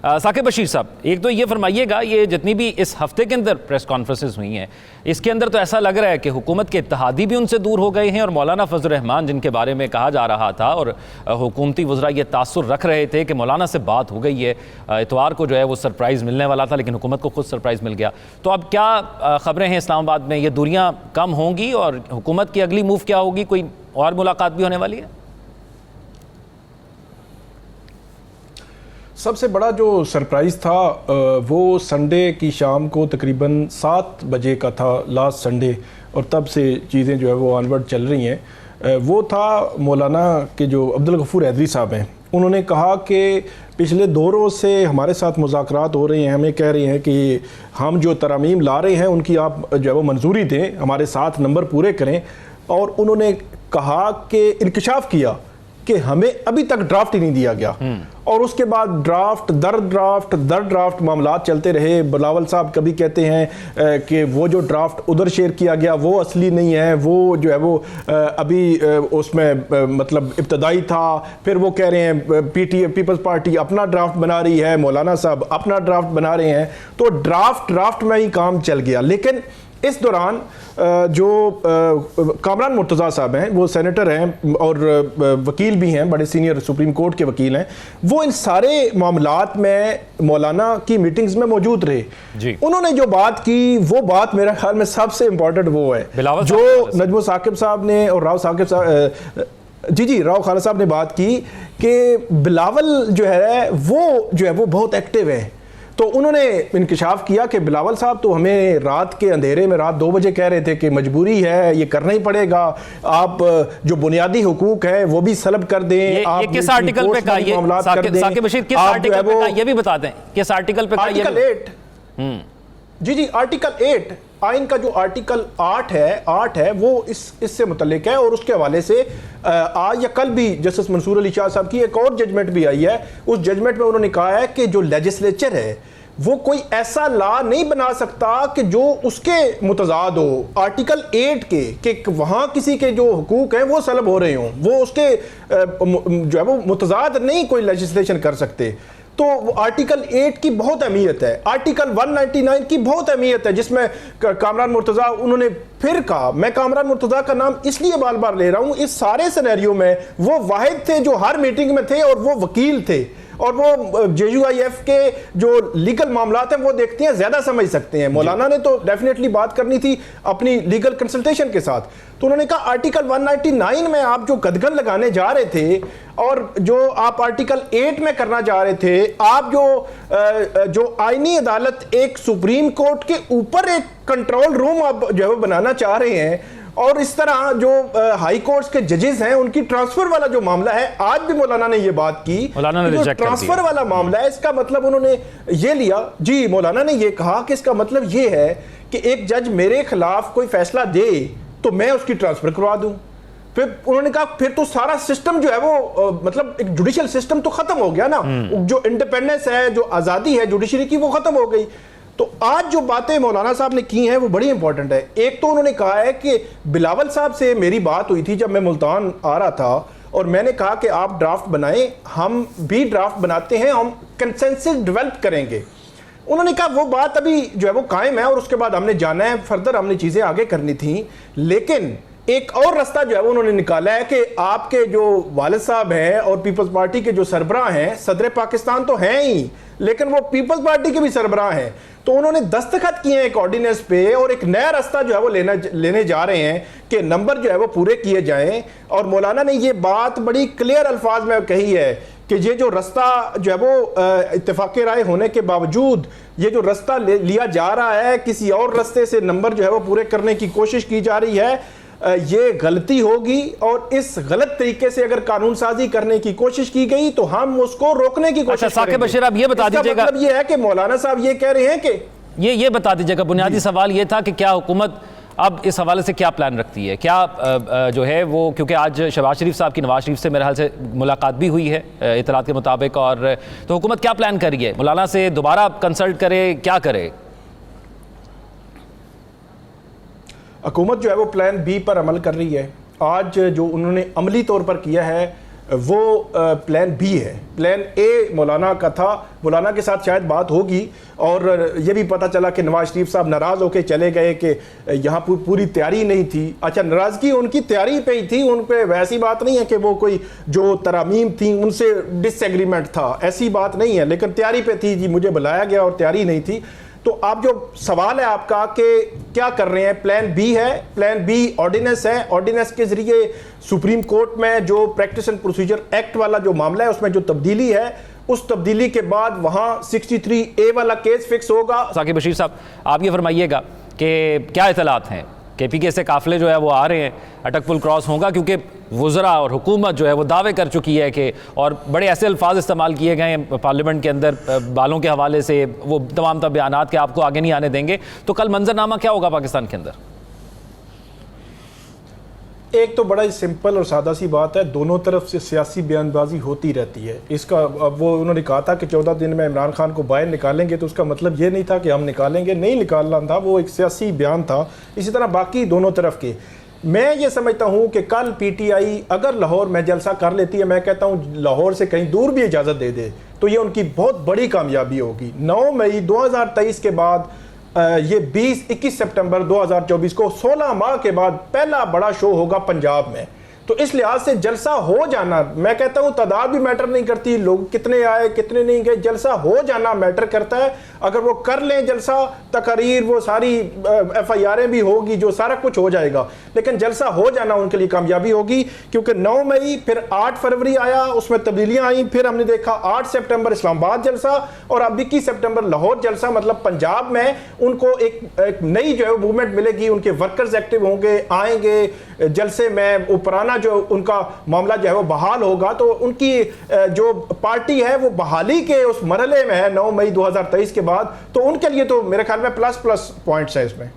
ثاقب بشیر صاحب، ایک تو یہ فرمائیے گا، یہ جتنی بھی اس ہفتے کے اندر پریس کانفرنسز ہوئی ہیں اس کے اندر تو ایسا لگ رہا ہے کہ حکومت کے اتحادی بھی ان سے دور ہو گئے ہیں، اور مولانا فضل الرحمان جن کے بارے میں کہا جا رہا تھا اور حکومتی وزراء یہ تاثر رکھ رہے تھے کہ مولانا سے بات ہو گئی ہے، اتوار کو جو ہے وہ سرپرائز ملنے والا تھا لیکن حکومت کو خود سرپرائز مل گیا، تو اب کیا خبریں ہیں اسلام آباد میں؟ یہ دوریاں کم ہوں گی اور حکومت کی اگلی موو کیا ہوگی؟ کوئی اور ملاقات بھی ہونے والی ہے؟ سب سے بڑا جو سرپرائز تھا وہ سنڈے کی شام کو تقریباً 7 بجے کا تھا، لاسٹ سنڈے، اور تب سے چیزیں جو ہے وہ آنورڈ چل رہی ہیں۔ وہ تھا مولانا کے جو عبدالغفور حیدری صاحب ہیں، انہوں نے کہا کہ پچھلے 2 روز سے ہمارے ساتھ مذاکرات ہو رہے ہیں، ہمیں کہہ رہے ہیں کہ ہم جو ترامیم لا رہے ہیں ان کی آپ جو ہے وہ منظوری دیں، ہمارے ساتھ نمبر پورے کریں، اور انہوں نے کہا کہ انکشاف کیا کہ ہمیں ابھی تک ڈرافٹ ہی نہیں دیا گیا، اور اس کے بعد ڈرافٹ در ڈرافٹ معاملات چلتے رہے۔ بلاول صاحب کبھی کہتے ہیں کہ وہ جو ڈرافٹ ادھر شیئر کیا گیا وہ اصلی نہیں ہے، وہ جو ہے وہ ابھی اس میں مطلب ابتدائی تھا، پھر وہ کہہ رہے ہیں پیپلز پارٹی اپنا ڈرافٹ بنا رہی ہے، مولانا صاحب اپنا ڈرافٹ بنا رہے ہیں، تو ڈرافٹ میں ہی کام چل گیا۔ لیکن اس دوران جو کامران مرتضیٰ صاحب ہیں، وہ سینیٹر ہیں اور وکیل بھی ہیں، بڑے سینئر سپریم کورٹ کے وکیل ہیں، وہ ان سارے معاملات میں مولانا کی میٹنگز میں موجود رہے۔ انہوں نے جو بات کی وہ بات میرے خیال میں سب سے امپورٹنٹ وہ ہے جو نجم ثاقب صاحب نے اور راؤ ثاقب صاحب راؤ خالد صاحب نے بات کی کہ بلاول جو ہے وہ بہت ایکٹیو ہے۔ تو انہوں نے انکشاف کیا کہ بلاول صاحب تو ہمیں رات کے اندھیرے میں رات 2 بجے کہہ رہے تھے کہ مجبوری ہے، یہ کرنا ہی پڑے گا، آپ جو بنیادی حقوق ہیں وہ بھی سلب کر دیں۔ یہ کس آرٹیکل پہ کہا؟ یہ ثاقب بشیر کس آرٹیکل پہ کہا یہ بھی بتا دیں، کس آرٹیکل پہ کہا؟ آرٹیکل 8 جی آرٹیکل 8 آئین کا جو آرٹیکل 8 ہے وہ اس سے متعلق ہے، اور اس کے حوالے سے آج یا کل بھی جسٹس منصور علی شاہ صاحب کی ایک اور ججمنٹ بھی آئی ہے۔ اس ججمنٹ میں انہوں نے کہا ہے کہ جو لیجسلیچر ہے وہ کوئی ایسا لا نہیں بنا سکتا کہ جو اس کے متضاد ہو آرٹیکل 8 کے، کہ وہاں کسی کے جو حقوق ہیں وہ سلب ہو رہے ہوں، وہ اس کے جو ہے وہ متضاد نہیں کوئی لیجسلیشن کر سکتے۔ تو آرٹیکل 8 کی بہت اہمیت ہے، آرٹیکل 199 کی بہت اہمیت ہے، جس میں کامران مرتضیٰ انہوں نے پھر کہا، میں کامران مرتضیٰ کا نام اس لیے بار بار لے رہا ہوں، اس سارے سینیریو میں وہ واحد تھے جو ہر میٹنگ میں تھے، اور وہ وکیل تھے، اور وہ JUIF کے جو لیگل معاملات ہیں وہ دیکھتے ہیں، زیادہ سمجھ سکتے ہیں۔ مولانا نے تو ڈیفینیٹلی بات کرنی تھی اپنی لیگل کنسلٹیشن کے ساتھ، تو انہوں نے کہا آرٹیکل 199 میں آپ جو قدغن لگانے جا رہے تھے اور جو آپ آرٹیکل 8 میں کرنا چاہ رہے تھے، آپ جو آئینی عدالت ایک سپریم کورٹ کے اوپر ایک کنٹرول روم آپ جو ہے بنانا چاہ رہے ہیں، اور اس طرح جو ہائی کورٹس کے ججز ہیں ان کی ٹرانسفر والا جو معاملہ ہے، آج بھی مولانا نے یہ بات کی، جو ٹرانسفر والا معاملہ ہے اس کا مطلب انہوں نے یہ لیا، جی مولانا نے یہ کہا کہ اس کا مطلب یہ ہے کہ ایک جج میرے خلاف کوئی فیصلہ دے تو میں اس کی ٹرانسفر کروا دوں۔ پھر انہوں نے کہا پھر تو سارا سسٹم جو ہے وہ مطلب ایک جوڈیشل سسٹم تو ختم ہو گیا نا، جو انڈیپینڈنس ہے، جو آزادی ہے جوڈیشری کی وہ ختم ہو گئی۔ تو آج جو باتیں مولانا صاحب نے کی ہیں وہ بڑی امپورٹنٹ ہے۔ ایک تو انہوں نے کہا ہے کہ بلاول صاحب سے میری بات ہوئی تھی جب میں ملتان آ رہا تھا، اور میں نے کہا کہ آپ ڈرافٹ بنائیں، ہم بھی ڈرافٹ بناتے ہیں، ہم کنسنسس ڈیولپ کریں گے۔ انہوں نے کہا وہ بات ابھی جو ہے وہ قائم ہے، اور اس کے بعد ہم نے جانا ہے فردر، ہم نے چیزیں آگے کرنی تھیں، لیکن ایک اور رستہ جو ہے وہ انہوں نے نکالا ہے کہ آپ کے جو والد صاحب ہیں اور پیپلز پارٹی کے جو سربراہ ہیں، صدر پاکستان تو ہیں ہی لیکن وہ پیپلز پارٹی کے بھی سربراہ ہیں، تو انہوں نے دستخط کیے ہیں ایک آرڈیننس پہ، اور ایک نیا رستہ جو ہے وہ لینے جا رہے ہیں کہ نمبر جو ہے وہ پورے کیے جائیں۔ اور مولانا نے یہ بات بڑی کلیئر الفاظ میں کہی ہے کہ یہ جو رستہ جو ہے وہ اتفاق رائے ہونے کے باوجود یہ جو رستہ لیا جا رہا ہے، کسی اور رستے سے نمبر جو ہے وہ پورے کرنے کی کوشش کی جا رہی ہے، یہ غلطی ہوگی، اور اس غلط طریقے سے اگر قانون سازی کرنے کی کوشش کی گئی تو ہم اس کو روکنے کی کوشش کریں گے۔ ثاقب بشیر آپ یہ بتا دیجئے گا، مطلب یہ ہے کہ مولانا صاحب یہ کہہ رہے ہیں کہ یہ بتا دیجئے گا، بنیادی سوال یہ تھا کہ کیا حکومت اب اس حوالے سے کیا پلان رکھتی ہے؟ کیا جو ہے وہ، کیونکہ آج شہباز شریف صاحب کی نواز شریف سے میرے حال سے ملاقات بھی ہوئی ہے اطلاعات کے مطابق، اور تو حکومت کیا پلان کر رہی ہے؟ مولانا سے دوبارہ کنسلٹ کرے، کیا کرے؟ حکومت جو ہے وہ پلان بی پر عمل کر رہی ہے۔ آج جو انہوں نے عملی طور پر کیا ہے وہ پلان بی ہے. پلان اے مولانا کا تھا, مولانا کے ساتھ شاید بات ہوگی, اور یہ بھی پتہ چلا کہ نواز شریف صاحب ناراض ہو کے چلے گئے کہ یہاں پوری تیاری نہیں تھی. اچھا, ناراضگی ان کی تیاری پہ ہی تھی, ان پہ ویسی بات نہیں ہے کہ وہ کوئی جو ترامیم تھیں ان سے ڈس ایگریمنٹ تھا, ایسی بات نہیں ہے, لیکن تیاری پہ تھی جی, مجھے بلایا گیا اور تیاری نہیں تھی. تو آپ جو سوال ہے آپ کا کہ کیا کر رہے ہیں, پلان بی ہے. پلان بی آرڈیننس ہے, آرڈیننس کے ذریعے سپریم کورٹ میں جو پریکٹس اینڈ پروسیجر ایکٹ والا جو معاملہ ہے اس میں جو تبدیلی ہے, اس تبدیلی کے بعد وہاں 63A والا کیس فکس ہوگا. ثاقب بشیر صاحب, آپ یہ فرمائیے گا کہ کیا اطلاعات ہیں, کے پی کے سے قافلے جو ہے وہ آ رہے ہیں, اٹک پل کراس ہوگا, کیونکہ وزراء اور حکومت جو ہے وہ دعوے کر چکی ہے کہ, اور بڑے ایسے الفاظ استعمال کیے گئے ہیں پارلیمنٹ کے اندر بالوں کے حوالے سے, وہ تمام بیانات کہ آپ کو آگے نہیں آنے دیں گے. تو کل منظرنامہ کیا ہوگا پاکستان کے اندر؟ ایک تو بڑا ہی سمپل اور سادہ سی بات ہے, دونوں طرف سے سیاسی بیان بازی ہوتی رہتی ہے. اس کا وہ انہوں نے کہا تھا کہ 14 دن میں عمران خان کو باہر نکالیں گے, تو اس کا مطلب یہ نہیں تھا کہ ہم نکالیں گے, نہیں نکالنا تھا, وہ ایک سیاسی بیان تھا. اسی طرح باقی دونوں طرف کے, میں یہ سمجھتا ہوں کہ کل پی ٹی آئی اگر لاہور میں جلسہ کر لیتی ہے, میں کہتا ہوں لاہور سے کہیں دور بھی اجازت دے دے, تو یہ ان کی بہت بڑی کامیابی ہوگی. 9 مئی 2023 کے بعد یہ 21 سپٹمبر 2024 کو 16 ماہ کے بعد پہلا بڑا شو ہوگا پنجاب میں. تو اس لحاظ سے جلسہ ہو جانا, میں کہتا ہوں تعداد بھی میٹر نہیں کرتی, لوگ کتنے آئے کتنے نہیں گئے, جلسہ ہو جانا میٹر کرتا ہے. اگر وہ کر لیں جلسہ, تقاریر, وہ ساری ایف آئی آریں بھی ہوگی, جو سارا کچھ ہو جائے گا, لیکن جلسہ ہو جانا ان کے لیے کامیابی ہوگی. کیونکہ 9 مئی پھر 8 فروری آیا, اس میں تبدیلیاں آئیں, پھر ہم نے دیکھا 8 سپٹمبر اسلام آباد جلسہ, اور اب 21 سپٹمبر لاہور جلسہ. مطلب پنجاب میں ان کو ایک نئی جو ہے موومنٹ ملے گی, ان کے ورکرز ایکٹیو ہوں گے, آئیں گے جلسے میں, پرانا جو ان کا معاملہ جو ہے وہ بحال ہوگا. تو ان کی جو پارٹی ہے وہ بحالی کے اس مرحلے میں ہے 9 مئی 2023 کے بعد, تو ان کے لیے تو میرے خیال میں پلس پوائنٹس ہیں اس میں.